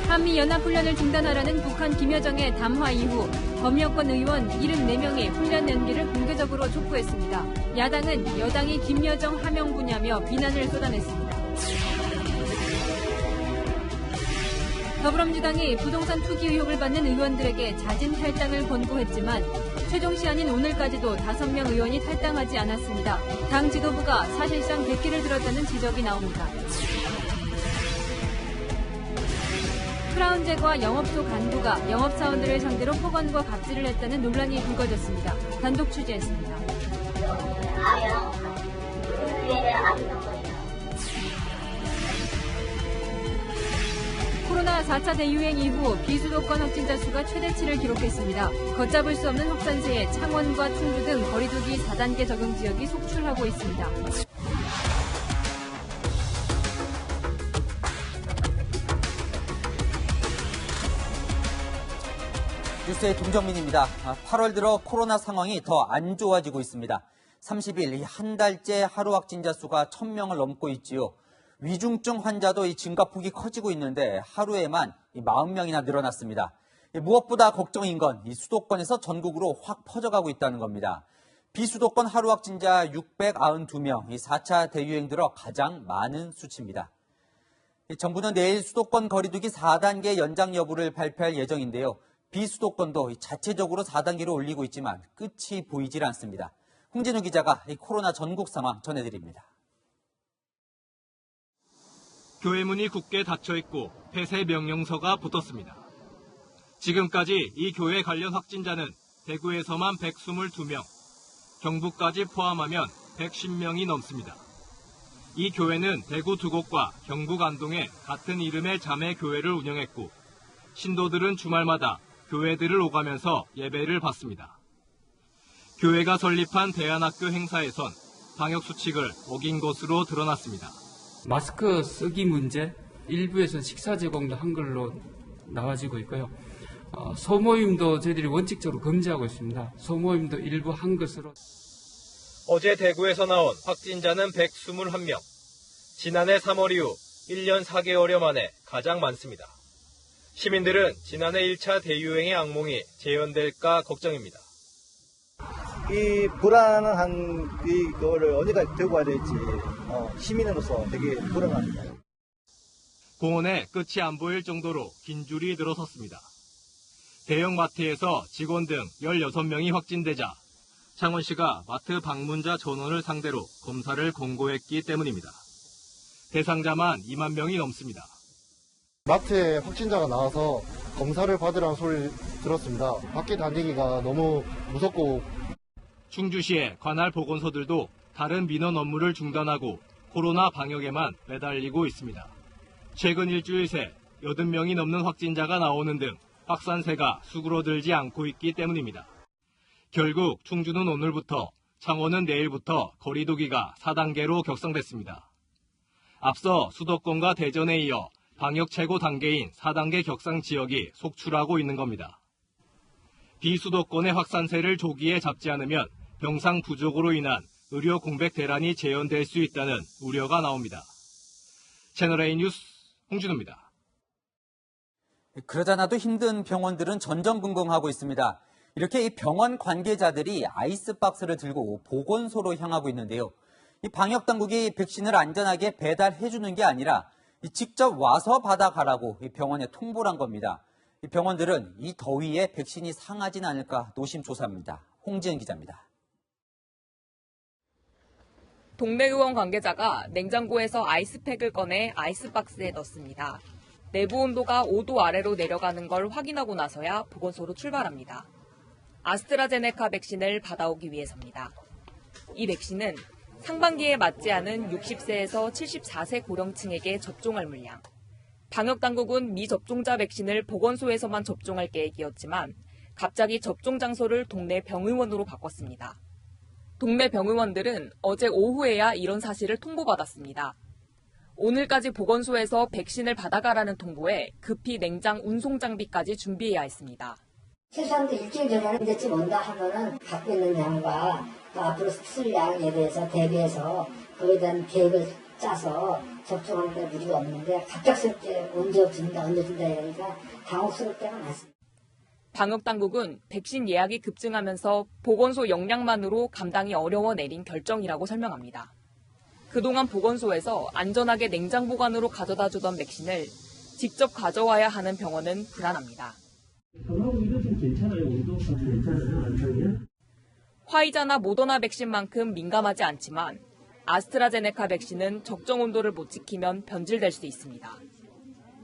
한미연합훈련을 중단하라는 북한 김여정의 담화 이후 범여권 의원 74명이 훈련 연기를 공개적으로 촉구했습니다. 야당은 여당이 김여정 하명부냐며 비난을 쏟아냈습니다. 더불어민주당이 부동산 투기 의혹을 받는 의원들에게 자진 탈당을 권고했지만 최종 시한인 오늘까지도 5명 의원이 탈당하지 않았습니다. 당 지도부가 사실상 백기를 들었다는 지적이 나옵니다. 크라운제과 영업소 간부가 영업사원들을 상대로 폭언과 갑질을 했다는 논란이 불거졌습니다. 단독 취재했습니다. 코로나 4차 대유행 이후 비수도권 확진자 수가 최대치를 기록했습니다. 걷잡을 수 없는 확산세에 창원과 충주 등 거리두기 4단계 적용 지역이 속출하고 있습니다. 뉴스의 동정민입니다. 8월 들어 코로나 상황이 더 안 좋아지고 있습니다. 30일 한 달째 하루 확진자 수가 1000명을 넘고 있지요. 위중증 환자도 이 증가폭이 커지고 있는데 하루에만 40명이나 늘어났습니다. 무엇보다 걱정인 건 이 수도권에서 전국으로 확 퍼져가고 있다는 겁니다. 비수도권 하루 확진자 692명, 이 4차 대유행 들어 가장 많은 수치입니다. 정부는 내일 수도권 거리두기 4단계 연장 여부를 발표할 예정인데요. 비수도권도 자체적으로 4단계로 올리고 있지만 끝이 보이질 않습니다. 홍진우 기자가 이 코로나 전국 상황 전해드립니다. 교회 문이 굳게 닫혀있고 폐쇄 명령서가 붙었습니다. 지금까지 이 교회 관련 확진자는 대구에서만 122명, 경북까지 포함하면 110명이 넘습니다. 이 교회는 대구 두 곳과 경북 안동에 같은 이름의 자매 교회를 운영했고 신도들은 주말마다 교회들을 오가면서 예배를 받습니다. 교회가 설립한 대안학교 행사에선 방역 수칙을 어긴 것으로 드러났습니다. 마스크 쓰기 문제, 일부에서는 식사 제공도 한글로 나와지고 있고요. 소모임도 저희들이 원칙적으로 금지하고 있습니다. 소모임도 일부 한 것으로. 어제 대구에서 나온 확진자는 121명. 지난해 3월 이후 1년 4개월여 만에 가장 많습니다. 시민들은 지난해 1차 대유행의 악몽이 재현될까 걱정입니다. 이 불안한 이거를 언제까지 들고 가야 될지 시민으로서 되게 불안합니다. 공원에 끝이 안 보일 정도로 긴 줄이 늘어섰습니다. 대형 마트에서 직원 등 16명이 확진되자 창원시가 마트 방문자 전원을 상대로 검사를 권고했기 때문입니다. 대상자만 2만 명이 넘습니다. 마트에 확진자가 나와서 검사를 받으라는 소리를 들었습니다. 밖에 다니기가 너무 무섭고. 충주시의 관할 보건소들도 다른 민원 업무를 중단하고 코로나 방역에만 매달리고 있습니다. 최근 일주일 새 80명이 넘는 확진자가 나오는 등 확산세가 수그러들지 않고 있기 때문입니다. 결국 충주는 오늘부터, 창원은 내일부터 거리두기가 4단계로 격상됐습니다. 앞서 수도권과 대전에 이어 방역 최고 단계인 4단계 격상 지역이 속출하고 있는 겁니다. 비수도권의 확산세를 조기에 잡지 않으면 병상 부족으로 인한 의료 공백 대란이 재현될 수 있다는 우려가 나옵니다. 채널A 뉴스 홍진우입니다. 그러잖아도 힘든 병원들은 전전긍긍하고 있습니다. 이렇게 이 병원 관계자들이 아이스박스를 들고 보건소로 향하고 있는데요. 이 방역당국이 백신을 안전하게 배달해주는 게 아니라 직접 와서 받아가라고 병원에 통보를 한 겁니다. 병원들은 이 더위에 백신이 상하진 않을까 노심초사합니다. 홍지은 기자입니다. 동네 의원 관계자가 냉장고에서 아이스팩을 꺼내 아이스박스에 넣습니다. 내부 온도가 5도 아래로 내려가는 걸 확인하고 나서야 보건소로 출발합니다. 아스트라제네카 백신을 받아오기 위해서입니다. 이 백신은 상반기에 맞지 않은 60세에서 74세 고령층에게 접종할 물량. 방역당국은 미접종자 백신을 보건소에서만 접종할 계획이었지만 갑자기 접종 장소를 동네 병의원으로 바꿨습니다. 동네 병의원들은 어제 오후에야 이런 사실을 통보받았습니다. 오늘까지 보건소에서 백신을 받아가라는 통보에 급히 냉장 운송 장비까지 준비해야 했습니다. 최소한 일주일 전에는 이제쯤 온다 하면은 갖고 있는 양과 앞으로 쓸 양에 대해서 대비해서 그에 대한 계획을 짜서 접종하는데 무리가 없는데 갑작스럽게 언제 준다 이러니까 당혹스러울 때가 많습니다. 방역당국은 백신 예약이 급증하면서 보건소 역량만으로 감당이 어려워 내린 결정이라고 설명합니다. 그동안 보건소에서 안전하게 냉장 보관으로 가져다 주던 백신을 직접 가져와야 하는 병원은 불안합니다. 화이자나 모더나 백신만큼 민감하지 않지만 아스트라제네카 백신은 적정 온도를 못 지키면 변질될 수 있습니다.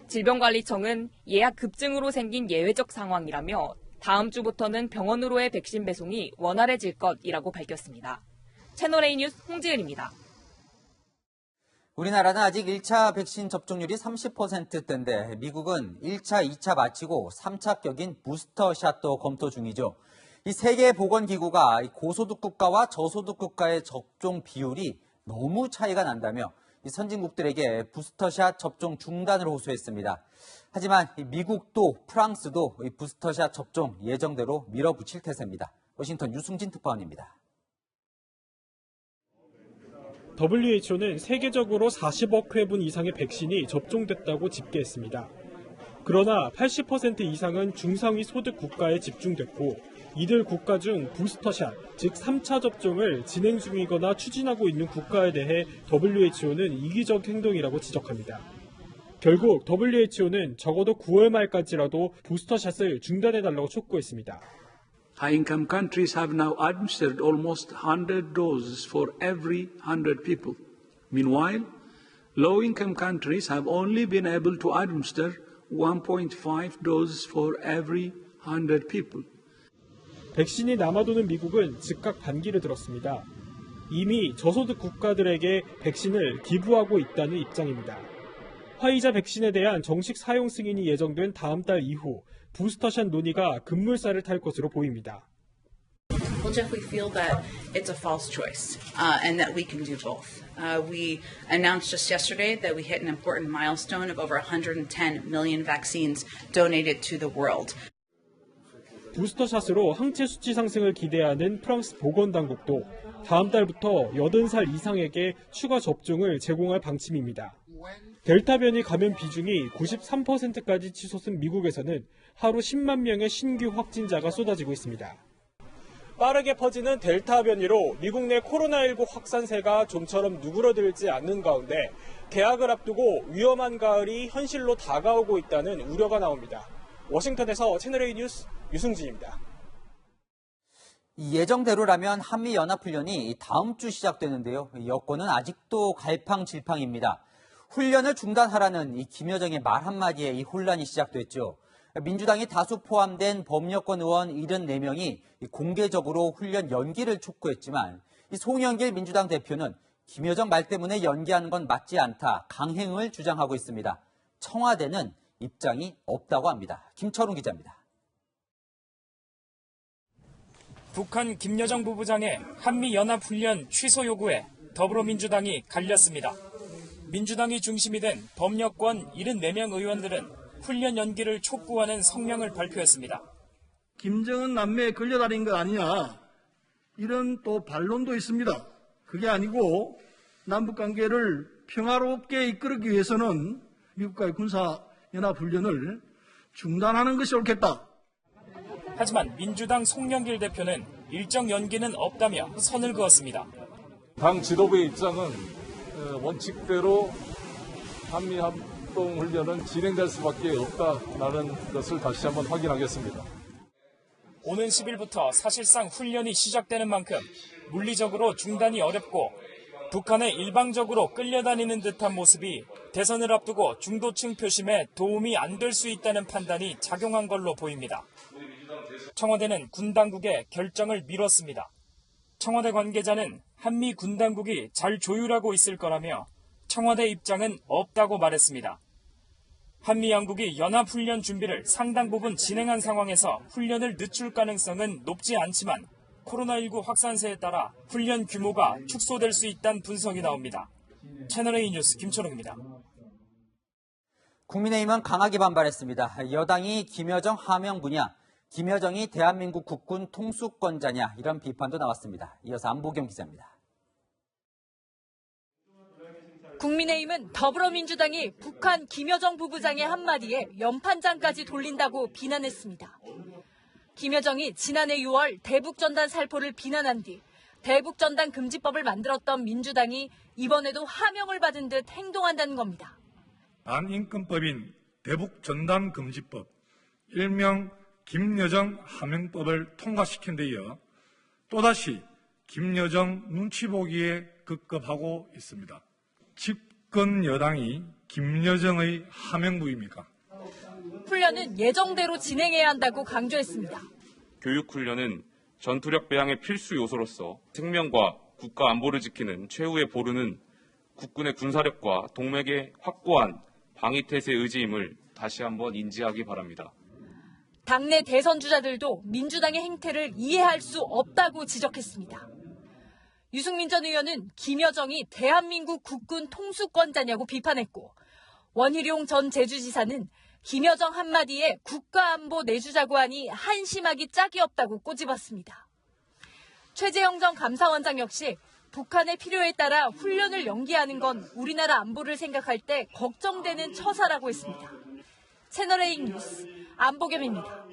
질병관리청은 예약 급증으로 생긴 예외적 상황이라며 다음 주부터는 병원으로의 백신 배송이 원활해질 것이라고 밝혔습니다. 채널A 뉴스 홍지은입니다. 우리나라는 아직 1차 백신 접종률이 30%대인데 미국은 1차, 2차 마치고 3차 격인 부스터샷도 검토 중이죠. 이 세계보건기구가 고소득 국가와 저소득 국가의 접종 비율이 너무 차이가 난다며 이 선진국들에게 부스터샷 접종 중단을 호소했습니다. 하지만 미국도 프랑스도 이 부스터샷 접종 예정대로 밀어붙일 태세입니다. 워싱턴 유승진 특파원입니다. WHO는 세계적으로 40억 회분 이상의 백신이 접종됐다고 집계했습니다. 그러나 80% 이상은 중상위 소득 국가에 집중됐고 이들 국가 중 부스터샷, 즉 3차 접종을 진행 중이거나 추진하고 있는 국가에 대해 WHO는 이기적 행동이라고 지적합니다. 결국 WHO는 적어도 9월 말까지라도 부스터샷을 중단해달라고 촉구했습니다. High-income countries have now administered almost 100 doses for every 100 people. Meanwhile, low-income countries have only been able to administer 1.5 doses for every 100 people. 백신이 남아도는 미국은 즉각 반기를 들었습니다. 이미 저소득 국가들에게 백신을 기부하고 있다는 입장입니다. 화이자 백신에 대한 정식 사용 승인이 예정된 다음 달 이후 부스터샷 논의가 급물살을 탈 것으로 보입니다. We'll definitely feel that it's a false choice and that we can do both. We announced just yesterday that we hit an important milestone of over 110 million vaccines donated to the world. 부스터샷으로 항체 수치 상승을 기대하는 프랑스 보건당국도 다음 달부터 80살 이상에게 추가 접종을 제공할 방침입니다. 델타 변이 감염 비중이 93%까지 치솟은 미국에서는 하루 10만 명의 신규 확진자가 쏟아지고 있습니다. 빠르게 퍼지는 델타 변이로 미국 내 코로나19 확산세가 좀처럼 누그러들지 않는 가운데 개학을 앞두고 위험한 가을이 현실로 다가오고 있다는 우려가 나옵니다. 워싱턴에서 채널A 뉴스 유승진입니다. 예정대로라면 한미연합훈련이 다음 주 시작되는데요. 여권은 아직도 갈팡질팡입니다. 훈련을 중단하라는 이 김여정의 말 한마디에 이 혼란이 시작됐죠. 민주당이 다수 포함된 범여권 의원 74명이 공개적으로 훈련 연기를 촉구했지만 이 송영길 민주당 대표는 김여정 말 때문에 연기하는 건 맞지 않다, 강행을 주장하고 있습니다. 청와대는 입장이 없다고 합니다. 김철웅 기자입니다. 북한 김여정 부부장의 한미연합훈련 취소 요구에 더불어민주당이 갈렸습니다. 민주당이 중심이 된 범여권 74명 의원들은 훈련 연기를 촉구하는 성명을 발표했습니다. 김정은 남매에 걸려다닌 거 아니냐, 이런 또 반론도 있습니다. 그게 아니고 남북관계를 평화롭게 이끌기 위해서는 미국과의 군사연합훈련을 중단하는 것이 옳겠다. 하지만 민주당 송영길 대표는 일정 연기는 없다며 선을 그었습니다. 당 지도부의 입장은 원칙대로 한미합동훈련은 진행될 수밖에 없다라는 것을 다시 한번 확인하겠습니다. 오는 10일부터 사실상 훈련이 시작되는 만큼 물리적으로 중단이 어렵고 북한에 일방적으로 끌려다니는 듯한 모습이 대선을 앞두고 중도층 표심에 도움이 안 될 수 있다는 판단이 작용한 걸로 보입니다. 청와대는 군 당국의 결정을 미뤘습니다. 청와대 관계자는 한미 군 당국이 잘 조율하고 있을 거라며 청와대 입장은 없다고 말했습니다. 한미 양국이 연합훈련 준비를 상당 부분 진행한 상황에서 훈련을 늦출 가능성은 높지 않지만 코로나19 확산세에 따라 훈련 규모가 축소될 수 있다는 분석이 나옵니다. 채널A 뉴스 김철웅입니다. 국민의힘은 강하게 반발했습니다. 여당이 김여정 하명 분야, 김여정이 대한민국 국군 통수권자냐 이런 비판도 나왔습니다. 이어서 안보경 기자입니다. 국민의힘은 더불어민주당이 북한 김여정 부부장의 한마디에 연판장까지 돌린다고 비난했습니다. 김여정이 지난해 6월 대북전단 살포를 비난한 뒤 대북전단 금지법을 만들었던 민주당이 이번에도 하명을 받은 듯 행동한다는 겁니다. 반인권법인 대북전단금지법, 일명 김여정 하명법을 통과시킨 데 이어 또다시 김여정 눈치 보기에 급급하고 있습니다. 집권 여당이 김여정의 하명부입니까? 훈련은 예정대로 진행해야 한다고 강조했습니다. 교육훈련은 전투력 배양의 필수 요소로서 생명과 국가 안보를 지키는 최후의 보루는 국군의 군사력과 동맹의 확고한 방위태세 의지임을 다시 한번 인지하기 바랍니다. 당내 대선 주자들도 민주당의 행태를 이해할 수 없다고 지적했습니다. 유승민 전 의원은 김여정이 대한민국 국군 통수권자냐고 비판했고, 원희룡 전 제주지사는 김여정 한마디에 국가안보 내주자고 하니 한심하기 짝이 없다고 꼬집었습니다. 최재형 전 감사원장 역시 북한의 필요에 따라 훈련을 연기하는 건 우리나라 안보를 생각할 때 걱정되는 처사라고 했습니다. 채널A 뉴스 안보겸입니다.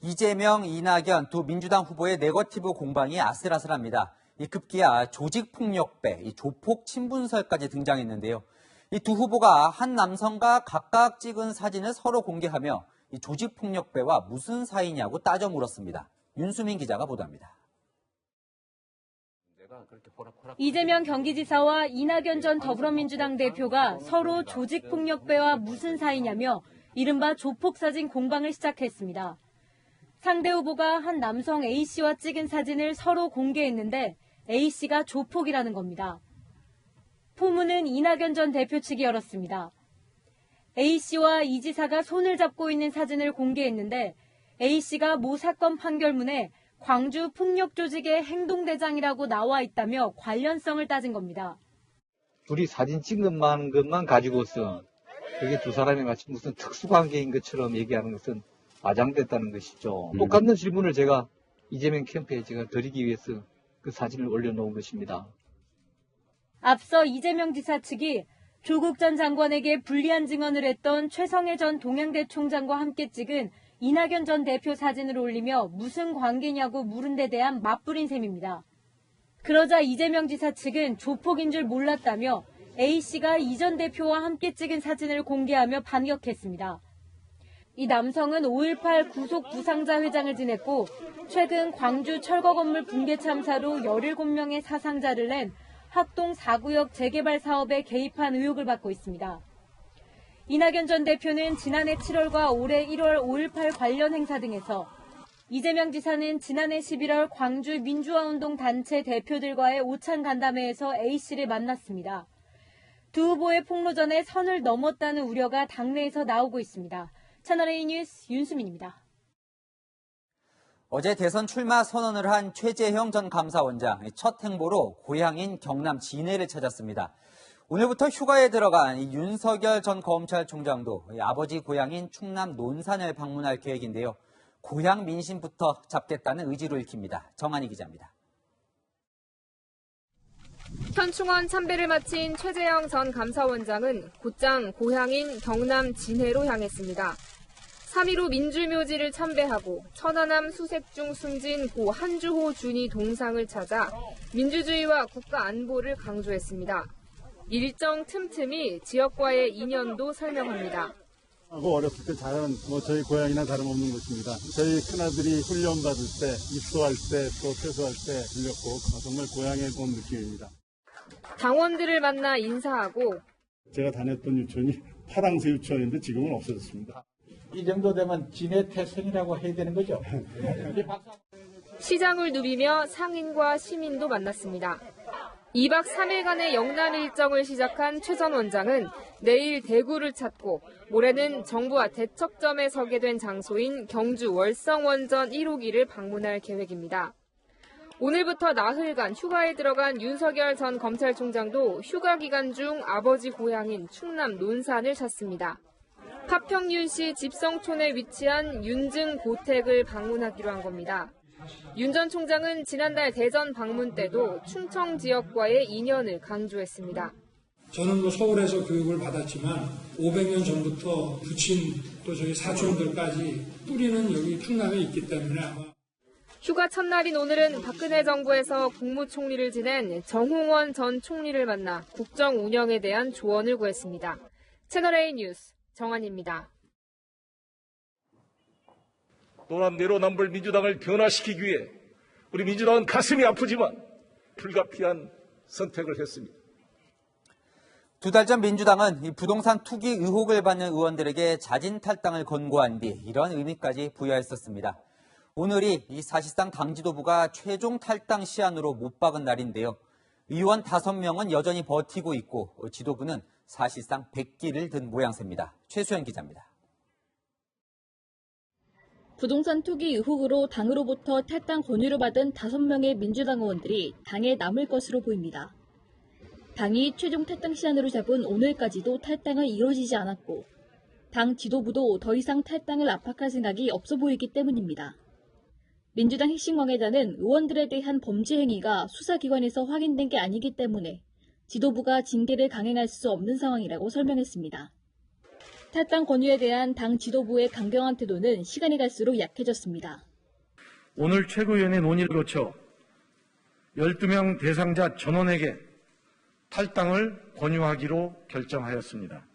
이재명, 이낙연 두 민주당 후보의 네거티브 공방이 아슬아슬합니다. 이 급기야 조직폭력배, 이 조폭 친분설까지 등장했는데요. 이 두 후보가 한 남성과 각각 찍은 사진을 서로 공개하며 이 조직폭력배와 무슨 사이냐고 따져 물었습니다. 윤수민 기자가 보도합니다. 이재명 경기지사와 이낙연 전 더불어민주당 대표가 서로 조직폭력배와 무슨 사이냐며 이른바 조폭사진 공방을 시작했습니다. 상대 후보가 한 남성 A씨와 찍은 사진을 서로 공개했는데 A씨가 조폭이라는 겁니다. 포문은 이낙연 전 대표 측이 열었습니다. A씨와 이 지사가 손을 잡고 있는 사진을 공개했는데 A씨가 모 사건 판결문에 광주 폭력조직의 행동대장이라고 나와 있다며 관련성을 따진 겁니다. 둘이 사진 찍는 것만 가지고서 그게 두 사람이 마치 무슨 특수관계인 것처럼 얘기하는 것은 과장됐다는 것이죠. 똑같은 질문을 제가 이재명 캠프에 제가 드리기 위해서 그 사진을 올려놓은 것입니다. 앞서 이재명 지사 측이 조국 전 장관에게 불리한 증언을 했던 최성해 전 동양대 총장과 함께 찍은 이낙연 전 대표 사진을 올리며 무슨 관계냐고 물은 데 대한 맞불인 셈입니다. 그러자 이재명 지사 측은 조폭인 줄 몰랐다며 A씨가 이 전 대표와 함께 찍은 사진을 공개하며 반격했습니다. 이 남성은 5.18 구속 부상자 회장을 지냈고 최근 광주 철거 건물 붕괴 참사로 17명의 사상자를 낸 학동 4구역 재개발 사업에 개입한 의혹을 받고 있습니다. 이낙연 전 대표는 지난해 7월과 올해 1월 5.18 관련 행사 등에서, 이재명 지사는 지난해 11월 광주 민주화운동 단체 대표들과의 오찬 간담회에서 A씨를 만났습니다. 두 후보의 폭로전에 선을 넘었다는 우려가 당내에서 나오고 있습니다. 채널A 뉴스 윤수민입니다. 어제 대선 출마 선언을 한 최재형 전 감사원장, 첫 행보로 고향인 경남 진해를 찾았습니다. 오늘부터 휴가에 들어간 윤석열 전 검찰총장도 아버지 고향인 충남 논산을 방문할 계획인데요. 고향 민심부터 잡겠다는 의지로 읽힙니다. 정한희 기자입니다. 현충원 참배를 마친 최재형 전 감사원장은 곧장 고향인 경남 진해로 향했습니다. 3.15 민주묘지를 참배하고 천안함 수색 중 숨진 고 한주호 준이 동상을 찾아 민주주의와 국가 안보를 강조했습니다. 일정 틈틈이 지역과의 인연도 설명합니다. 어렸을 때 자란 저희 고향이나 다름없는 곳입니다. 저희 큰아들이 훈련 받을 때, 입소할 때, 또 퇴소할 때 들렸고 정말 고향에 온 느낌입니다. 당원들을 만나 인사하고, 제가 다녔던 유치원이 파랑새 유치원인데 지금은 없어졌습니다. 이 정도 되면 진해 태생이라고 해야 되는 거죠. 시장을 누비며 상인과 시민도 만났습니다. 2박 3일간의 영남 일정을 시작한 최 전 원장은 내일 대구를 찾고 모레는 정부와 대척점에 서게 된 장소인 경주 월성원전 1호기를 방문할 계획입니다. 오늘부터 나흘간 휴가에 들어간 윤석열 전 검찰총장도 휴가 기간 중 아버지 고향인 충남 논산을 찾습니다. 파평윤씨 집성촌에 위치한 윤증 고택을 방문하기로 한 겁니다. 윤 전 총장은 지난달 대전 방문 때도 충청 지역과의 인연을 강조했습니다. 저는 서울에서 교육을 받았지만 500년 전부터 부친 또 저희 사촌들까지 뿌리는 여기 충남에 있기 때문에 아마 휴가 첫날인 오늘은 박근혜 정부에서 국무총리를 지낸 정홍원 전 총리를 만나 국정 운영에 대한 조언을 구했습니다. 채널A 뉴스 정한입니다. 또한 내로남불 민주당을 변화시키기 위해 우리 민주당은 가슴이 아프지만 불가피한 선택을 했습니다. 두 달 전 민주당은 이 부동산 투기 의혹을 받는 의원들에게 자진 탈당을 권고한 뒤 이런 의미까지 부여했었습니다. 오늘이 이 사실상 당 지도부가 최종 탈당 시한으로 못 박은 날인데요. 의원 5명은 여전히 버티고 있고 지도부는 사실상 백기를 든 모양새입니다. 최수연 기자입니다. 부동산 투기 의혹으로 당으로부터 탈당 권유를 받은 5명의 민주당 의원들이 당에 남을 것으로 보입니다. 당이 최종 탈당 시한으로 잡은 오늘까지도 탈당은 이루어지지 않았고 당 지도부도 더 이상 탈당을 압박할 생각이 없어 보이기 때문입니다. 민주당 핵심 관계자는 의원들에 대한 범죄 행위가 수사기관에서 확인된 게 아니기 때문에 지도부가 징계를 강행할 수 없는 상황이라고 설명했습니다. 탈당 권유에 대한 당 지도부의 강경한 태도는 시간이 갈수록 약해졌습니다. 오늘 최고위원회 논의를 거쳐 12명 대상자 전원에게 탈당을 권유하기로 결정하였습니다.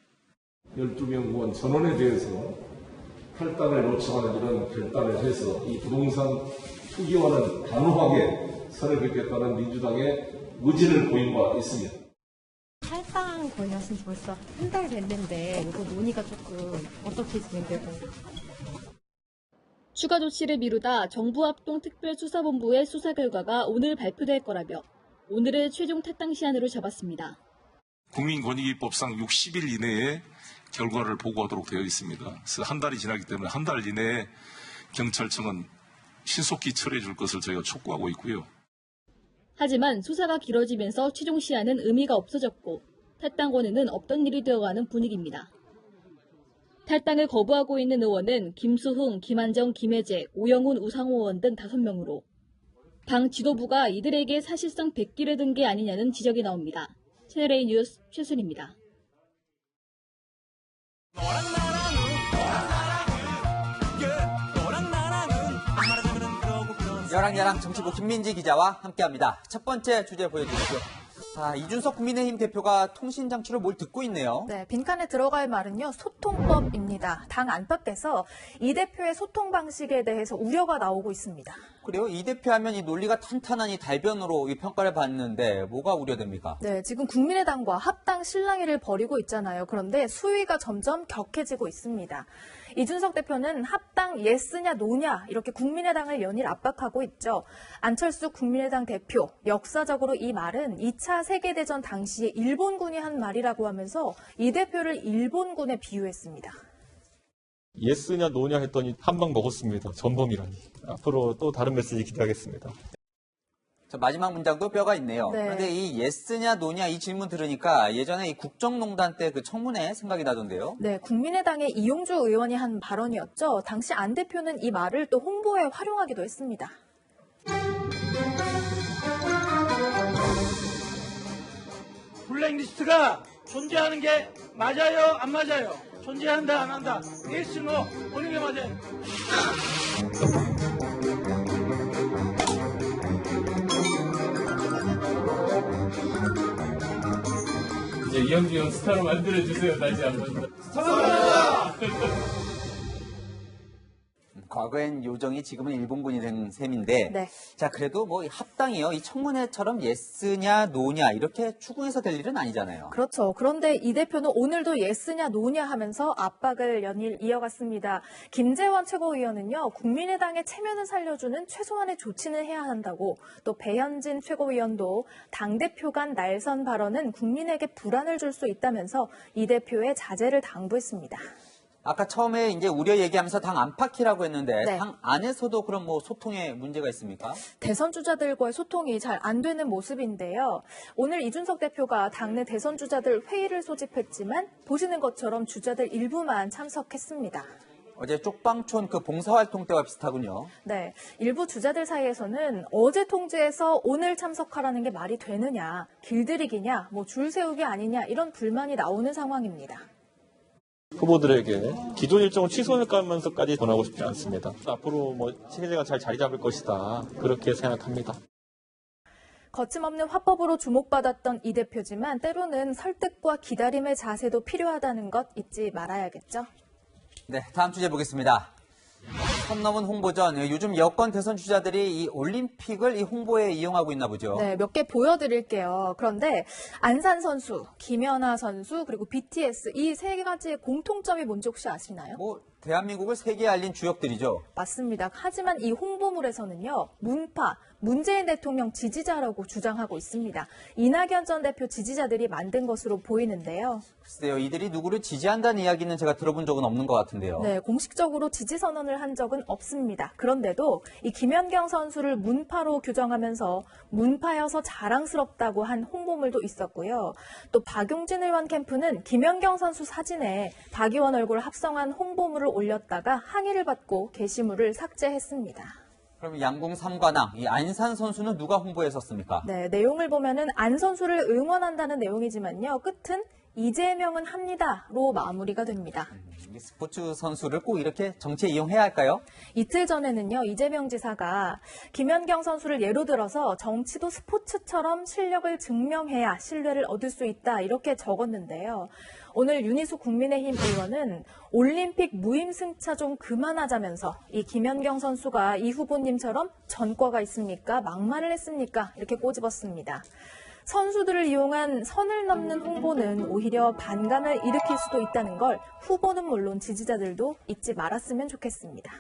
12명 의원 전원에 대해서 탈당을 요청하는 이런 결단을 해서 이 부동산 투기와는 단호하게 선을 긋겠다는 민주당의 의지를 보인 바 있습니다. 탈당 권유하신 지 벌써 한 달 됐는데 이거 논의가 조금 어떻게 진행되고? 추가 조치를 미루다 정부합동특별수사본부의 수사 결과가 오늘 발표될 거라며 오늘을 최종 탈당 시한으로 잡았습니다. 국민권익위법상 60일 이내에 결과를 보고하도록 되어 있습니다. 그래서 한 달이 지나기 때문에 한 달 이내에 경찰청은 신속히 처리해 줄 것을 저희가 촉구하고 있고요. 하지만 수사가 길어지면서 최종 시한은 의미가 없어졌고 탈당 권유는 없던 일이 되어가는 분위기입니다. 탈당을 거부하고 있는 의원은 김수흥, 김한정, 김혜재, 오영훈, 우상호 의원 등 5명으로 당 지도부가 이들에게 사실상 백기를 든 게 아니냐는 지적이 나옵니다. 채널A 뉴스 최순입니다. 여랑야랑 정치부 김민지 기자와 함께합니다. 첫 번째 주제 보여주시죠. 이준석 국민의힘 대표가 통신장치로 뭘 듣고 있네요. 네, 빈칸에 들어갈 말은요, 소통법입니다. 당 안팎에서 이 대표의 소통 방식에 대해서 우려가 나오고 있습니다. 그래요? 이 대표하면 이 논리가 탄탄한 이 달변으로 이 평가를 받는데 뭐가 우려됩니까? 네, 지금 국민의당과 합당 실랑이를 벌이고 있잖아요. 그런데 수위가 점점 격해지고 있습니다. 이준석 대표는 합당 예스냐 노냐 이렇게 국민의당을 연일 압박하고 있죠. 안철수 국민의당 대표, 역사적으로 이 말은 2차 세계대전 당시에 일본군이 한 말이라고 하면서 이 대표를 일본군에 비유했습니다. 예스냐 노냐 했더니 한 방 먹었습니다. 전범이라니. 앞으로 또 다른 메시지 기대하겠습니다. 마지막 문장도 뼈가 있네요. 네. 그런데 이 예스냐 노냐 이 질문 들으니까 예전에 이 국정농단 때 그 청문회 생각이 나던데요. 네, 국민의당의 이용주 의원이 한 발언이었죠. 당시 안 대표는 이 말을 또 홍보에 활용하기도 했습니다. 블랙리스트가 존재하는 게 맞아요? 안 맞아요? 존재한다? 안 한다? 예스, 노 어느 게 맞아요? 이제 이현주 형 스타로 만들어주세요. 다시 한번. 과거엔 요정이 지금은 일본군이 된 셈인데, 네. 자 그래도 뭐 합당이요 이 청문회처럼 예스냐 노냐 이렇게 추궁해서 될 일은 아니잖아요. 그렇죠. 그런데 이 대표는 오늘도 예스냐 노냐 하면서 압박을 연일 이어갔습니다. 김재원 최고위원은요, 국민의당의 체면을 살려주는 최소한의 조치는 해야 한다고, 또 배현진 최고위원도 당대표 간 날선 발언은 국민에게 불안을 줄 수 있다면서 이 대표의 자제를 당부했습니다. 아까 처음에 이제 우려 얘기하면서 당 안팎이라고 했는데 네. 당 안에서도 그럼 뭐 소통에 문제가 있습니까? 대선 주자들과의 소통이 잘 안 되는 모습인데요. 오늘 이준석 대표가 당내 대선 주자들 회의를 소집했지만 보시는 것처럼 주자들 일부만 참석했습니다. 어제 쪽방촌 그 봉사활동 때와 비슷하군요. 네, 일부 주자들 사이에서는 어제 통지해서 오늘 참석하라는 게 말이 되느냐, 길들이기냐, 줄 세우기 아니냐 이런 불만이 나오는 상황입니다. 후보들에게 기존 일정을 취소할까면서까지 전하고 싶지 않습니다. 앞으로 체제가 잘 자리 잡을 것이다. 그렇게 생각합니다. 거침없는 화법으로 주목받았던 이 대표지만 때로는 설득과 기다림의 자세도 필요하다는 것 잊지 말아야겠죠. 네, 다음 주제 보겠습니다. 선 넘은 홍보 전 요즘 여권 대선 주자들이 이 올림픽을 이 홍보에 이용하고 있나 보죠. 네, 몇 개 보여드릴게요. 그런데 안산 선수, 김연아 선수, 그리고 BTS 이 세 가지의 공통점이 뭔지 혹시 아시나요? 대한민국을 세계에 알린 주역들이죠. 맞습니다. 하지만 이 홍보물에서는요, 문파, 문재인 대통령 지지자라고 주장하고 있습니다. 이낙연 전 대표 지지자들이 만든 것으로 보이는데요. 글쎄요, 이들이 누구를 지지한다는 이야기는 제가 들어본 적은 없는 것 같은데요. 네, 공식적으로 지지 선언을 한 적은 없습니다. 그런데도 이 김연경 선수를 문파로 규정하면서 문파여서 자랑스럽다고 한 홍보물도 있었고요. 또 박용진 의원 캠프는 김연경 선수 사진에 박 의원 얼굴을 합성한 홍보물을 올렸다가 항의를 받고 게시물을 삭제했습니다. 그럼 양궁 3관왕, 이 안산 선수는 누가 홍보했었습니까? 네, 내용을 보면은 안 선수를 응원한다는 내용이지만요. 끝은 이재명은 합니다로 마무리가 됩니다. 스포츠 선수를 꼭 이렇게 정치에 이용해야 할까요? 이틀 전에는요, 이재명 지사가 김연경 선수를 예로 들어서 정치도 스포츠처럼 실력을 증명해야 신뢰를 얻을 수 있다 이렇게 적었는데요. 오늘 윤희수 국민의힘 의원은 올림픽 무임승차 좀 그만하자면서 이 김연경 선수가 이 후보님처럼 전과가 있습니까? 막말을 했습니까? 이렇게 꼬집었습니다. 선수들을 이용한 선을 넘는 홍보는 오히려 반감을 일으킬 수도 있다는 걸 후보는 물론 지지자들도 잊지 말았으면 좋겠습니다.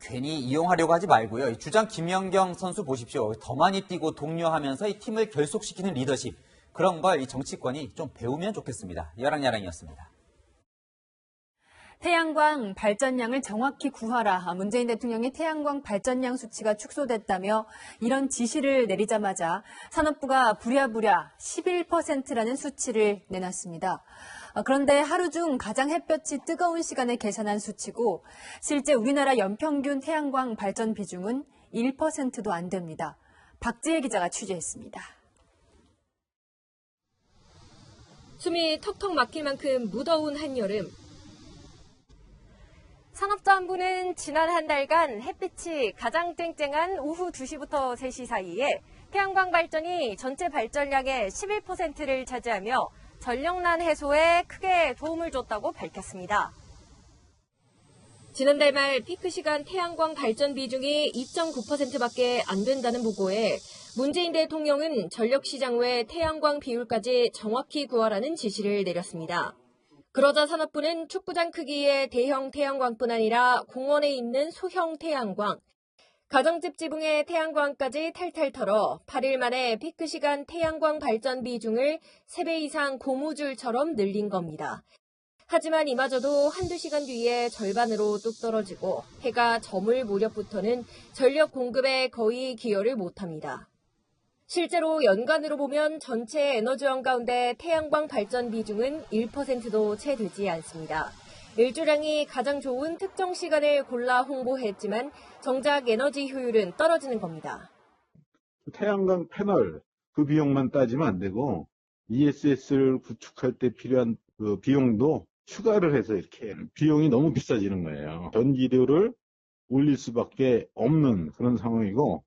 괜히 이용하려고 하지 말고요. 이 주장 김연경 선수 보십시오. 더 많이 뛰고 독려하면서 이 팀을 결속시키는 리더십. 그런 걸 이 정치권이 좀 배우면 좋겠습니다. 야랑야랑이었습니다. 태양광 발전량을 정확히 구하라. 문재인 대통령이 태양광 발전량 수치가 축소됐다며 이런 지시를 내리자마자 산업부가 부랴부랴 11%라는 수치를 내놨습니다. 그런데 하루 중 가장 햇볕이 뜨거운 시간에 계산한 수치고 실제 우리나라 연평균 태양광 발전 비중은 1%도 안 됩니다. 박지혜 기자가 취재했습니다. 숨이 턱턱 막힐 만큼 무더운 한여름. 산업자원부는 지난 한 달간 햇빛이 가장 쨍쨍한 오후 2시부터 3시 사이에 태양광 발전이 전체 발전량의 11%를 차지하며 전력난 해소에 크게 도움을 줬다고 밝혔습니다. 지난달 말 피크 시간 태양광 발전 비중이 2.9%밖에 안 된다는 보고에 문재인 대통령은 전력시장 외 태양광 비율까지 정확히 구하라는 지시를 내렸습니다. 그러자 산업부는 축구장 크기의 대형 태양광뿐 아니라 공원에 있는 소형 태양광, 가정집 지붕의 태양광까지 탈탈 털어 8일 만에 피크 시간 태양광 발전 비중을 3배 이상 고무줄처럼 늘린 겁니다. 하지만 이마저도 한두 시간 뒤에 절반으로 뚝 떨어지고 해가 저물 무렵부터는 전력 공급에 거의 기여를 못합니다. 실제로 연간으로 보면 전체 에너지원 가운데 태양광 발전 비중은 1%도 채 되지 않습니다. 일조량이 가장 좋은 특정 시간을 골라 홍보했지만 정작 에너지 효율은 떨어지는 겁니다. 태양광 패널 그 비용만 따지면 안 되고 ESS를 구축할 때 필요한 그 비용도 추가를 해서 이렇게 비용이 너무 비싸지는 거예요. 전기료를 올릴 수밖에 없는 그런 상황이고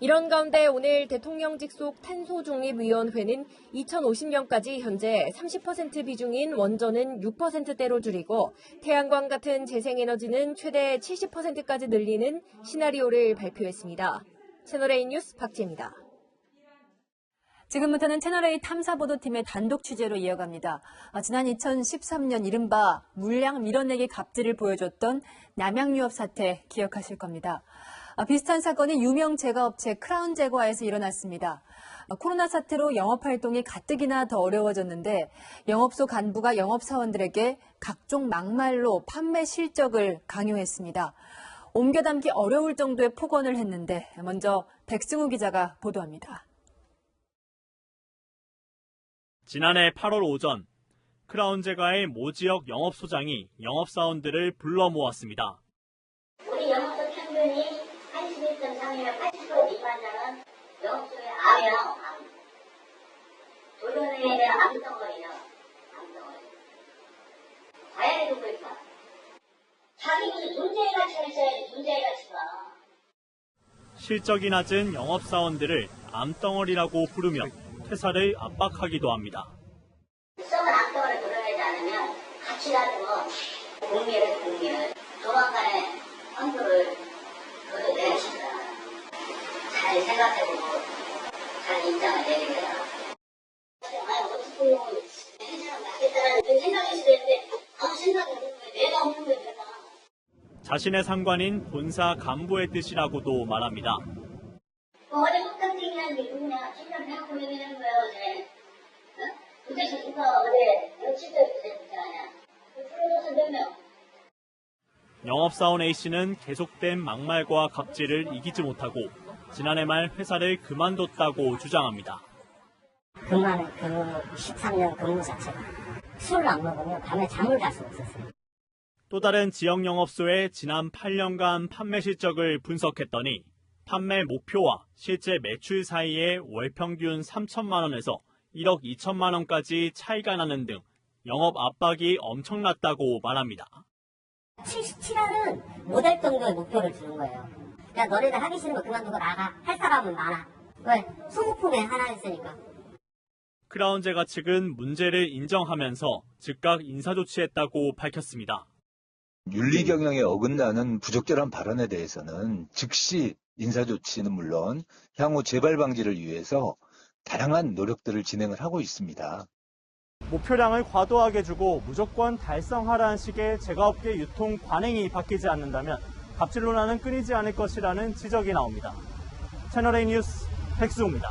이런 가운데 오늘 대통령 직속 탄소중립위원회는 2050년까지 현재 30% 비중인 원전은 6%대로 줄이고 태양광 같은 재생에너지는 최대 70%까지 늘리는 시나리오를 발표했습니다. 채널A 뉴스 박지혜입니다. 지금부터는 채널A 탐사보도팀의 단독 취재로 이어갑니다. 지난 2013년 이른바 물량 밀어내기 갑질을 보여줬던 남양유업 사태 기억하실 겁니다. 비슷한 사건이 유명 제과업체 크라운 제과에서 일어났습니다. 코로나 사태로 영업활동이 가뜩이나 더 어려워졌는데 영업소 간부가 영업사원들에게 각종 막말로 판매 실적을 강요했습니다. 옮겨 담기 어려울 정도의 폭언을 했는데 먼저 백승우 기자가 보도합니다. 지난해 8월 오전 크라운제과의 모 지역 영업소장이 영업사원들을 불러 모았습니다. 우리 영업소 평균이 81.3이면 80% 미만자는 영업소의 암이야, 암. 조련에 대한 암덩어리야, 암덩어리. 과연해도 그러니까. 자기 무슨 존재의 가치가 있어야지, 존재의 가치가. 실적이 낮은 영업사원들을 암덩어리라고 부르며 퇴사를 압박하기도 합니다. 썩은 암덩어리 드러내지 않으면 가치라는 건 공미를 조만간에 환불을 그거 내시다. 잘 생각해보고 잘 인정을 내리라. 아니 어떻게 해서는 낫겠다라는 생각이 있었는데 아무 생각이 없는 거예요. 내가 없는 거예요. 자신의 상관인 본사 간부의 뜻이라고도 말합니다. 어제 목탁쟁이라는 게 누구냐? 진짜 대학교 얘기하는 거야 어제. 도대체 누가 어제 며칠째 부자냐? 풀어줘서 몇 명? 영업사원 A씨는 계속된 막말과 갑질을 이기지 못하고 지난해 말 회사를 그만뒀다고 주장합니다. 그만은 그 13년 근무 자체가 술을 안 먹으면 밤에 잠을 잘 수 없었어요. 또 다른 지역 영업소의 지난 8년간 판매 실적을 분석했더니 판매 목표와 실제 매출 사이에 월 평균 3천만 원에서 1억 2천만 원까지 차이가 나는 등 영업 압박이 엄청났다고 말합니다. 77월은 못할 정도의 목표를 주는 거예요. 야 너네들 하기 싫은 거 그만두고 나가. 할 사람은 많아. 왜? 소모품에 하나 있으니까. 크라운제과 측은 문제를 인정하면서 즉각 인사조치했다고 밝혔습니다. 윤리 경영에 어긋나는 부적절한 발언에 대해서는 즉시 인사조치는 물론 향후 재발 방지를 위해서 다양한 노력들을 진행을 하고 있습니다. 목표량을 과도하게 주고 무조건 달성하라는 식의 제과업계 유통 관행이 바뀌지 않는다면 갑질 논란은 끊이지 않을 것이라는 지적이 나옵니다. 채널A 뉴스 백수호입니다.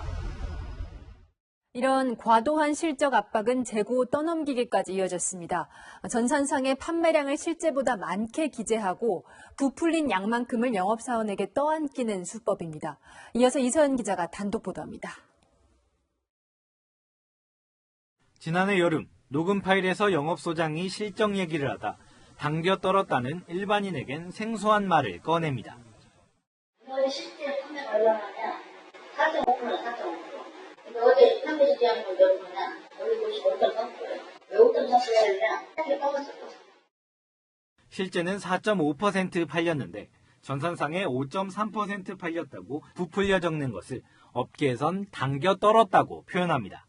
이런 과도한 실적 압박은 재고 떠넘기기까지 이어졌습니다. 전산상의 판매량을 실제보다 많게 기재하고 부풀린 양만큼을 영업사원에게 떠안기는 수법입니다. 이어서 이서연 기자가 단독 보도합니다. 지난해 여름 녹음 파일에서 영업소장이 실적 얘기를 하다 당겨 떨었다는 일반인에겐 생소한 말을 꺼냅니다. 실제 판매가 얼마냐? 4.5%, 4.5%. 어제 판매 지지하는 건 몇 프로냐? 여기 보시면 5.3%예요. 왜 5.3%가 아니라 이렇게 빠졌어요. 실제는 4.5% 팔렸는데 전산상에 5.3% 팔렸다고 부풀려 적는 것을 업계에선 당겨 떨었다고 표현합니다.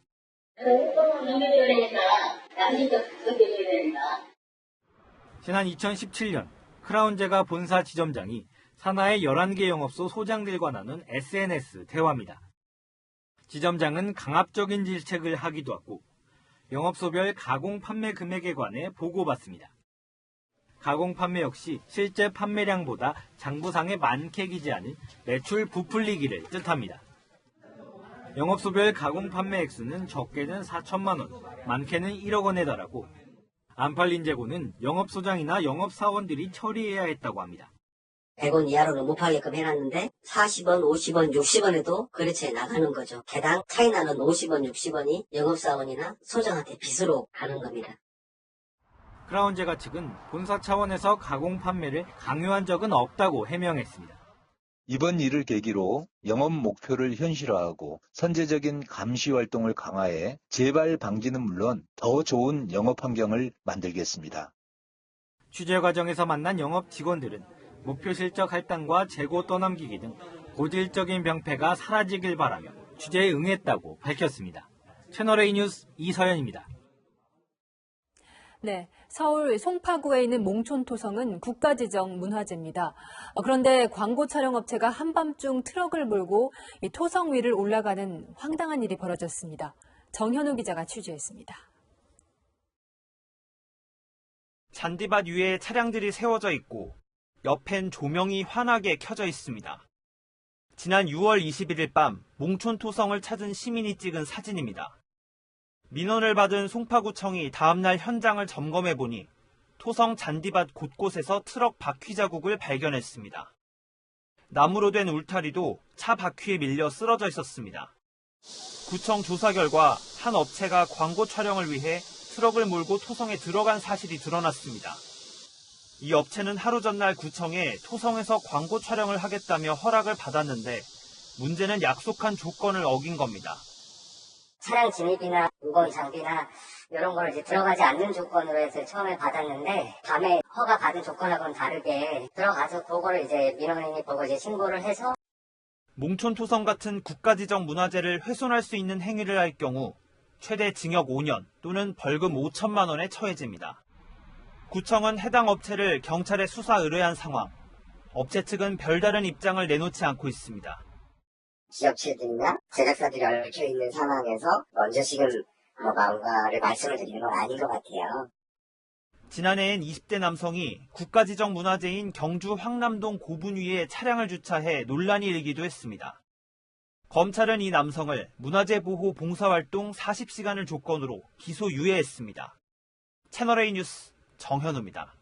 지난 2017년 크라운제과 본사 지점장이 산하의 11개 영업소 소장들과 나눈 SNS 대화입니다. 지점장은 강압적인 질책을 하기도 하고 영업소별 가공 판매 금액에 관해 보고받습니다. 가공 판매 역시 실제 판매량보다 장부상에 많게 기재하는 매출 부풀리기를 뜻합니다. 영업소별 가공 판매 액수는 적게는 4천만 원, 많게는 1억 원에 달하고 안 팔린 재고는 영업소장이나 영업사원들이 처리해야 했다고 합니다. 100원 이하로는 못 파게끔 해놨는데 40원, 50원, 60원에도 거래처에 나가는 거죠. 개당 차이 나는 50원, 60원이 영업사원이나 소장한테 빚으로 가는 겁니다. 크라운제과 측은 본사 차원에서 가공 판매를 강요한 적은 없다고 해명했습니다. 이번 일을 계기로 영업 목표를 현실화하고 선제적인 감시 활동을 강화해 재발 방지는 물론 더 좋은 영업 환경을 만들겠습니다. 취재 과정에서 만난 영업 직원들은 목표 실적 할당과 재고 떠넘기기 등 고질적인 병폐가 사라지길 바라며 취재에 응했다고 밝혔습니다. 채널A 뉴스 이서연입니다. 네, 서울 송파구에 있는 몽촌토성은 국가지정 문화재입니다. 그런데 광고 촬영업체가 한밤중 트럭을 몰고 이 토성 위를 올라가는 황당한 일이 벌어졌습니다. 정현우 기자가 취재했습니다. 잔디밭 위에 차량들이 세워져 있고 옆엔 조명이 환하게 켜져 있습니다. 지난 6월 21일 밤 몽촌토성을 찾은 시민이 찍은 사진입니다. 민원을 받은 송파구청이 다음날 현장을 점검해보니 토성 잔디밭 곳곳에서 트럭 바퀴 자국을 발견했습니다. 나무로 된 울타리도 차 바퀴에 밀려 쓰러져 있었습니다. 구청 조사 결과 한 업체가 광고 촬영을 위해 트럭을 몰고 토성에 들어간 사실이 드러났습니다. 이 업체는 하루 전날 구청에 토성에서 광고 촬영을 하겠다며 허락을 받았는데 문제는 약속한 조건을 어긴 겁니다. 차량 진입이나 무거운 장비나 이런 걸 이제 들어가지 않는 조건으로 해서 처음에 받았는데 밤에 허가 받은 조건하고는 다르게 들어가서 그거를 이제 민원인이 보고 이제 신고를 해서 몽촌토성 같은 국가지정 문화재를 훼손할 수 있는 행위를 할 경우 최대 징역 5년 또는 벌금 5천만 원에 처해집니다. 구청은 해당 업체를 경찰에 수사 의뢰한 상황. 업체 측은 별다른 입장을 내놓지 않고 있습니다. 지역체들이나 제작사들이 얽혀 있는 상황에서 먼저 지금 뭔가를 말씀을 드리는 건 아닌 것 같아요. 지난해엔 20대 남성이 국가지정 문화재인 경주 황남동 고분 위에 차량을 주차해 논란이 일기도 했습니다. 검찰은 이 남성을 문화재 보호 봉사활동 40시간을 조건으로 기소 유예했습니다. 채널A 뉴스 정현우입니다.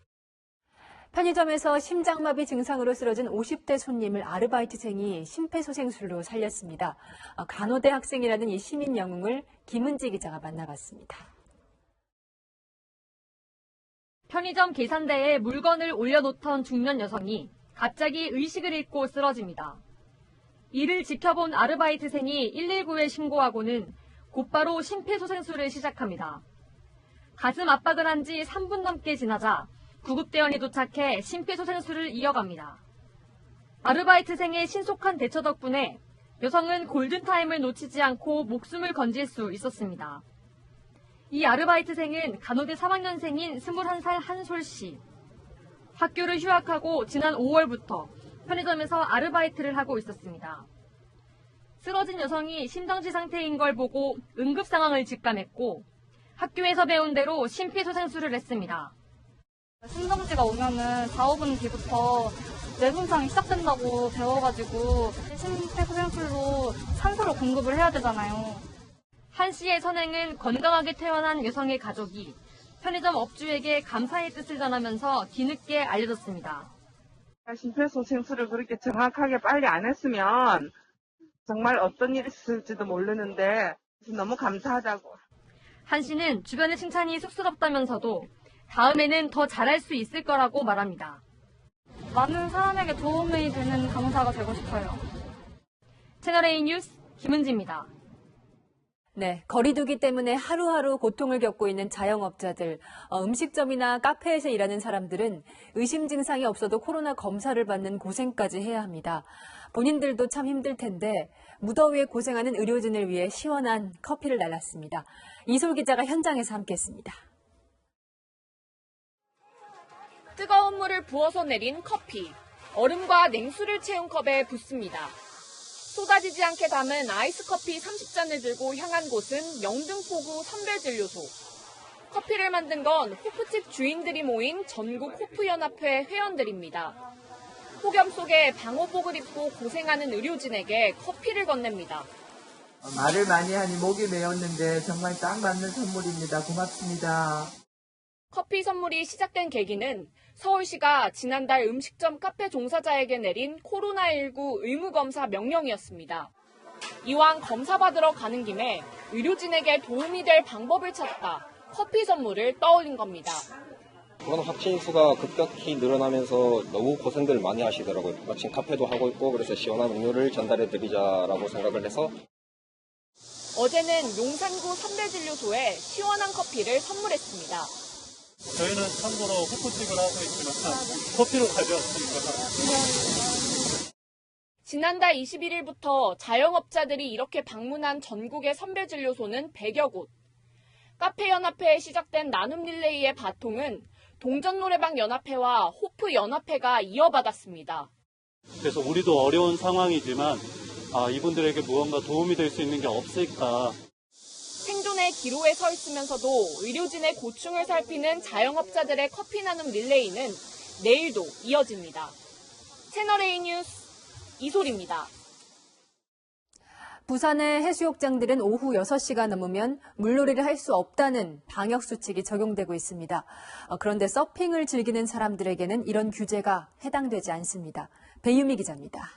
편의점에서 심장마비 증상으로 쓰러진 50대 손님을 아르바이트생이 심폐소생술로 살렸습니다. 간호대 학생이라는 이 시민 영웅을 김은지 기자가 만나봤습니다. 편의점 계산대에 물건을 올려놓던 중년 여성이 갑자기 의식을 잃고 쓰러집니다. 이를 지켜본 아르바이트생이 119에 신고하고는 곧바로 심폐소생술을 시작합니다. 가슴 압박을 한 지 3분 넘게 지나자 구급대원이 도착해 심폐소생술을 이어갑니다. 아르바이트생의 신속한 대처 덕분에 여성은 골든타임을 놓치지 않고 목숨을 건질 수 있었습니다. 이 아르바이트생은 간호대 3학년생인 21살 한솔 씨. 학교를 휴학하고 지난 5월부터 편의점에서 아르바이트를 하고 있었습니다. 쓰러진 여성이 심정지 상태인 걸 보고 응급 상황을 직감했고 학교에서 배운 대로 심폐소생술을 했습니다. 심정지가 오면은 4, 5분 뒤부터 뇌손상이 시작된다고 배워가지고 심폐소생술로 산소를 공급을 해야 되잖아요. 한 씨의 선행은 건강하게 퇴원한 여성의 가족이 편의점 업주에게 감사의 뜻을 전하면서 뒤늦게 알려졌습니다. 심폐소생술을 그렇게 정확하게 빨리 안 했으면 정말 어떤 일이 있을지도 모르는데 너무 감사하다고. 한 씨는 주변의 칭찬이 쑥스럽다면서도 다음에는 더 잘할 수 있을 거라고 말합니다. 많은 사람에게 도움이 되는 간호사가 되고 싶어요. 채널A 뉴스 김은지입니다. 네, 거리두기 때문에 하루하루 고통을 겪고 있는 자영업자들, 음식점이나 카페에서 일하는 사람들은 의심 증상이 없어도 코로나 검사를 받는 고생까지 해야 합니다. 본인들도 참 힘들 텐데 무더위에 고생하는 의료진을 위해 시원한 커피를 날랐습니다. 이솔 기자가 현장에서 함께했습니다. 뜨거운 물을 부어서 내린 커피. 얼음과 냉수를 채운 컵에 붓습니다. 쏟아지지 않게 담은 아이스커피 30잔을 들고 향한 곳은 영등포구 선별진료소. 커피를 만든 건 호프집 주인들이 모인 전국 호프연합회 회원들입니다. 폭염 속에 방호복을 입고 고생하는 의료진에게 커피를 건넵니다. 말을 많이 하니 목이 메었는데 정말 딱 맞는 선물입니다. 고맙습니다. 커피 선물이 시작된 계기는 서울시가 지난달 음식점 카페 종사자에게 내린 코로나19 의무검사 명령이었습니다. 이왕 검사받으러 가는 김에 의료진에게 도움이 될 방법을 찾다 커피 선물을 떠올린 겁니다. 코로나 확진 수가 급격히 늘어나면서 너무 고생들 많이 하시더라고요. 마침 카페도 하고 있고 그래서 시원한 음료를 전달해드리자라고 생각을 해서 어제는 용산구 선별진료소에 시원한 커피를 선물했습니다. 저희는 참고로 호프집을 하고 있지만 커피로 가져왔으니까. 지난달 21일부터 자영업자들이 이렇게 방문한 전국의 선별진료소는 100여 곳. 카페연합회에 시작된 나눔 릴레이의 바통은 동전노래방연합회와 호프연합회가 이어받았습니다. 그래서 우리도 어려운 상황이지만 이분들에게 무언가 도움이 될 수 있는 게 없을까. 생존의 기로에 서 있으면서도 의료진의 고충을 살피는 자영업자들의 커피 나눔 릴레이는 내일도 이어집니다. 채널A 뉴스 이솔입니다. 부산의 해수욕장들은 오후 6시가 넘으면 물놀이를 할 수 없다는 방역수칙이 적용되고 있습니다. 그런데 서핑을 즐기는 사람들에게는 이런 규제가 해당되지 않습니다. 배유미 기자입니다.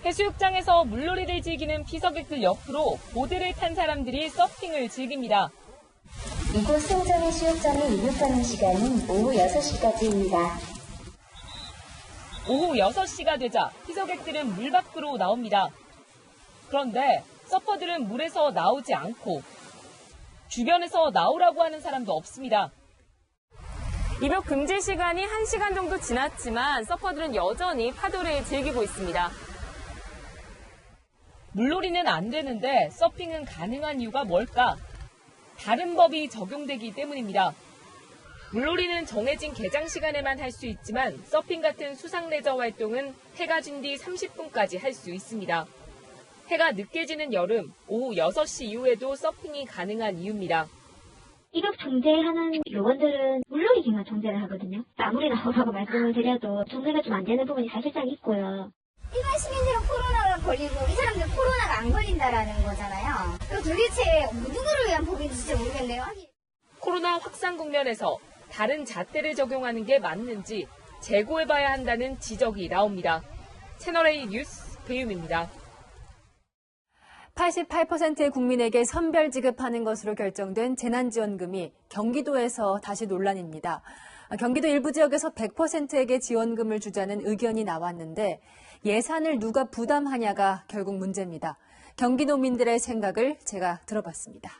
해수욕장에서 물놀이를 즐기는 피서객들 옆으로 보드를 탄 사람들이 서핑을 즐깁니다. 이곳 송정해수욕장에 입륙하는 시간은 오후 6시까지입니다. 오후 6시가 되자 피서객들은 물 밖으로 나옵니다. 그런데 서퍼들은 물에서 나오지 않고 주변에서 나오라고 하는 사람도 없습니다. 입욕 금지 시간이 1시간 정도 지났지만 서퍼들은 여전히 파도를 즐기고 있습니다. 물놀이는 안 되는데 서핑은 가능한 이유가 뭘까? 다른 법이 적용되기 때문입니다. 물놀이는 정해진 개장 시간에만 할 수 있지만 서핑 같은 수상 레저 활동은 해가 진 뒤 30분까지 할 수 있습니다. 해가 늦게 지는 여름, 오후 6시 이후에도 서핑이 가능한 이유입니다. 입욕 정제하는 요원들은 물놀이기만 정제를 하거든요. 아무리 나오라고 말씀을 드려도 정제가 좀 안 되는 부분이 사실상 있고요. 일반 시민들은 코로나가 걸리고 이 사람들은 코로나가 안 걸린다라는 거잖아요. 도대체 누구를 위한 법인지 진짜 모르겠네요. 코로나 확산 국면에서 다른 잣대를 적용하는 게 맞는지 재고해봐야 한다는 지적이 나옵니다. 채널A 뉴스 배윤입니다. 88%의 국민에게 선별 지급하는 것으로 결정된 재난지원금이 경기도에서 다시 논란입니다. 경기도 일부 지역에서 100%에게 지원금을 주자는 의견이 나왔는데 예산을 누가 부담하냐가 결국 문제입니다. 경기도민들의 생각을 제가 들어봤습니다.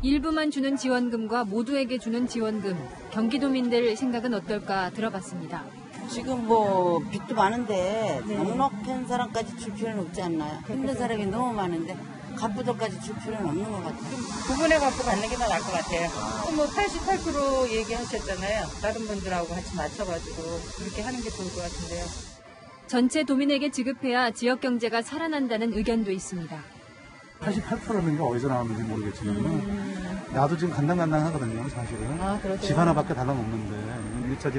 일부만 주는 지원금과 모두에게 주는 지원금, 경기도민들 생각은 어떨까 들어봤습니다. 지금 뭐 빚도 많은데 넉넉한 사람까지 줄 필요는 없지 않나요? 힘든 사람이 너무 많은데 갑부들까지 줄 필요는 없는 것 같아요. 부분에 갖고 받는 게 더 나을 것 같아요. 뭐 88% 얘기하셨잖아요. 다른 분들하고 같이 맞춰가지고 그렇게 하는 게 좋을 것 같은데요. 전체 도민에게 지급해야 지역 경제가 살아난다는 의견도 있습니다. 88%는 게 어디서 나왔는지 모르겠지만 나도 지금 간당간당하거든요, 사실은. 그렇죠. 집 하나밖에 달랑 없는데 1차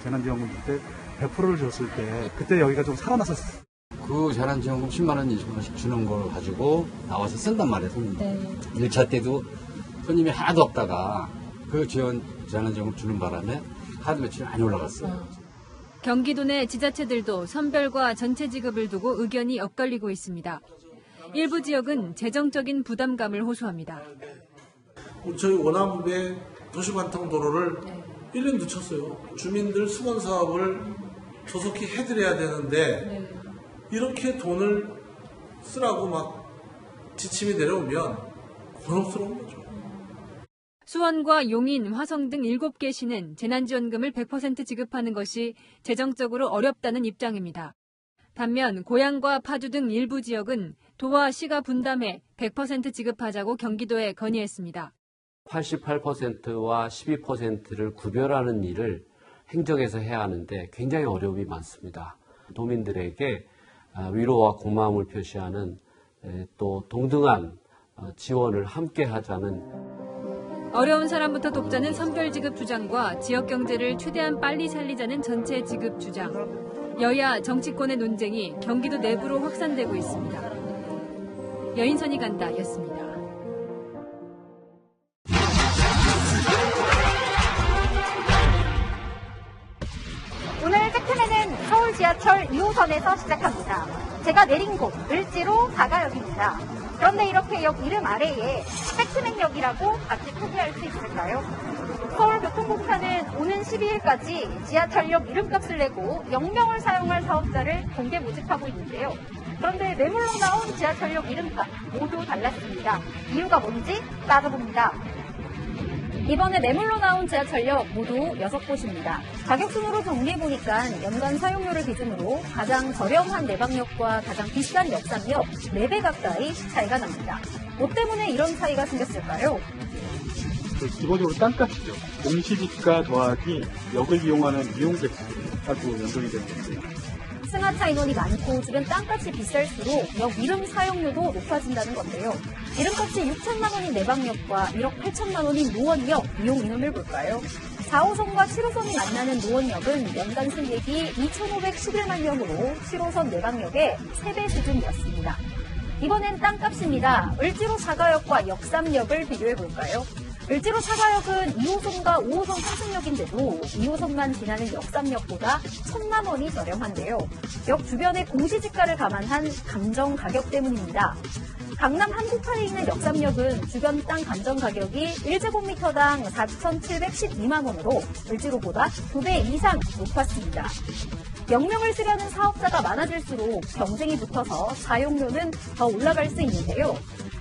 재난지원금 때 100%를 줬을 때 그때 여기가 좀 살아났었어요. 그 재난지원금 10만 원, 20만 원씩 주는 걸 가지고 나와서 쓴단 말이에요, 손님. 네. 1차 때도 손님이 하나도 없다가 그 재난지원금 주는 바람에 카드 매출이 많이 올라갔어요. 경기도 내 지자체들도 선별과 전체 지급을 두고 의견이 엇갈리고 있습니다. 일부 지역은 재정적인 부담감을 호소합니다. 저희 원암의 도시관통도로를 1년 늦췄어요. 주민들 수건 사업을 조속히 해드려야 되는데 이렇게 돈을 쓰라고 막 지침이 내려오면 곤혹스러운 거죠. 수원과 용인, 화성 등 7개 시는 재난지원금을 100% 지급하는 것이 재정적으로 어렵다는 입장입니다. 반면 고양과 파주 등 일부 지역은 도와 시가 분담해 100% 지급하자고 경기도에 건의했습니다. 88%와 12%를 구별하는 일을 행정에서 해야 하는데 굉장히 어려움이 많습니다. 도민들에게 위로와 고마움을 표시하는 또 동등한 지원을 함께 하자는 어려운 사람부터 돕자는 선별 지급 주장과 지역 경제를 최대한 빨리 살리자는 전체 지급 주장. 여야 정치권의 논쟁이 경기도 내부로 확산되고 있습니다. 여인선이 간다였습니다. 오늘 팩트맨은 서울 지하철 2호선에서 시작합니다. 제가 내린 곳 을지로 4가역입니다. 그런데 이렇게 역 이름 아래에 팩트맨역이라고 같이 표기할 수 있을까요? 서울교통공사는 오는 12일까지 지하철역 이름값을 내고 역명을 사용할 사업자를 공개 모집하고 있는데요. 그런데 매물로 나온 지하철역 이름값 모두 달랐습니다. 이유가 뭔지 따져봅니다. 이번에 매물로 나온 지하철역 모두 6곳입니다. 가격순으로 정리해보니까 연간 사용료를 기준으로 가장 저렴한 내방역과 가장 비싼 역삼역 4배 가까이 차이가 납니다. 뭐 때문에 이런 차이가 생겼을까요? 기본적으로 땅값이죠. 공시지가 더하기 역을 이용하는 이용객 수하고 연동이 되는 건데요. 승하차 인원이 많고 주변 땅값이 비쌀수록 역 이름 사용료도 높아진다는 건데요. 이름값이 6천만 원인 내방역과 1억 8천만 원인 노원역 이용 인원을 볼까요? 4호선과 7호선이 만나는 노원역은 연간 승객이 2,511만 명으로 7호선 내방역의 3배 수준이었습니다. 이번엔 땅값입니다. 을지로 4가역과 역삼역을 비교해 볼까요? 을지로 사가역은 2호선과 5호선 상승역인데도 2호선만 지나는 역삼역보다 1,000만 원이 저렴한데요. 역 주변의 공시지가를 감안한 감정 가격 때문입니다. 강남 한복판에 있는 역삼역은 주변 땅 감정 가격이 1제곱미터당 4,712만 원으로 을지로보다 2배 이상 높았습니다. 역명을 쓰려는 사업자가 많아질수록 경쟁이 붙어서 사용료는 더 올라갈 수 있는데요.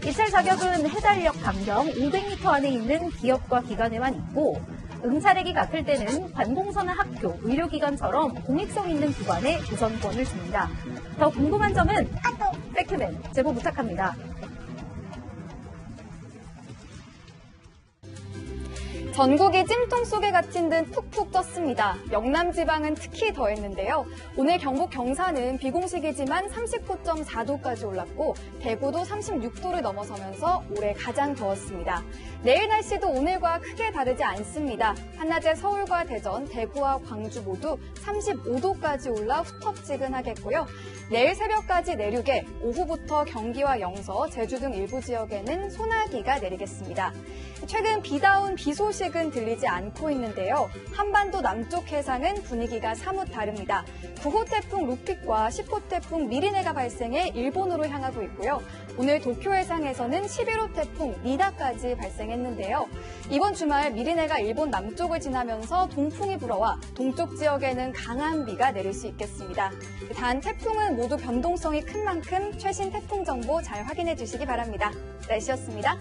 이철 자격은 해달역 반경 500m 안에 있는 기업과 기관에만 있고 응찰액이 같을 때는 관공서나 학교, 의료기관처럼 공익성 있는 기관에 우선권을 줍니다. 더 궁금한 점은 팩트맨 제보 부탁합니다. 전국이 찜통 속에 갇힌 듯 푹푹 쪘습니다. 영남 지방은 특히 더했는데요. 오늘 경북 경산은 비공식이지만 39.4도까지 올랐고 대구도 36도를 넘어서면서 올해 가장 더웠습니다. 내일 날씨도 오늘과 크게 다르지 않습니다. 한낮에 서울과 대전, 대구와 광주 모두 35도까지 올라 후텁지근하겠고요. 내일 새벽까지 내륙에, 오후부터 경기와 영서, 제주 등 일부 지역에는 소나기가 내리겠습니다. 최근 비다운 비 소식은 들리지 않고 있는데요. 한반도 남쪽 해상은 분위기가 사뭇 다릅니다. 9호 태풍 루픽과 10호 태풍 미리네가 발생해 일본으로 향하고 있고요. 오늘 도쿄 해상에서는 11호 태풍 니다까지 발생했는데요. 이번 주말 미리네가 일본 남쪽을 지나면서 동풍이 불어와 동쪽 지역에는 강한 비가 내릴 수 있겠습니다. 단 태풍은 모두 변동성이 큰 만큼 최신 태풍 정보 잘 확인해 주시기 바랍니다. 날씨였습니다.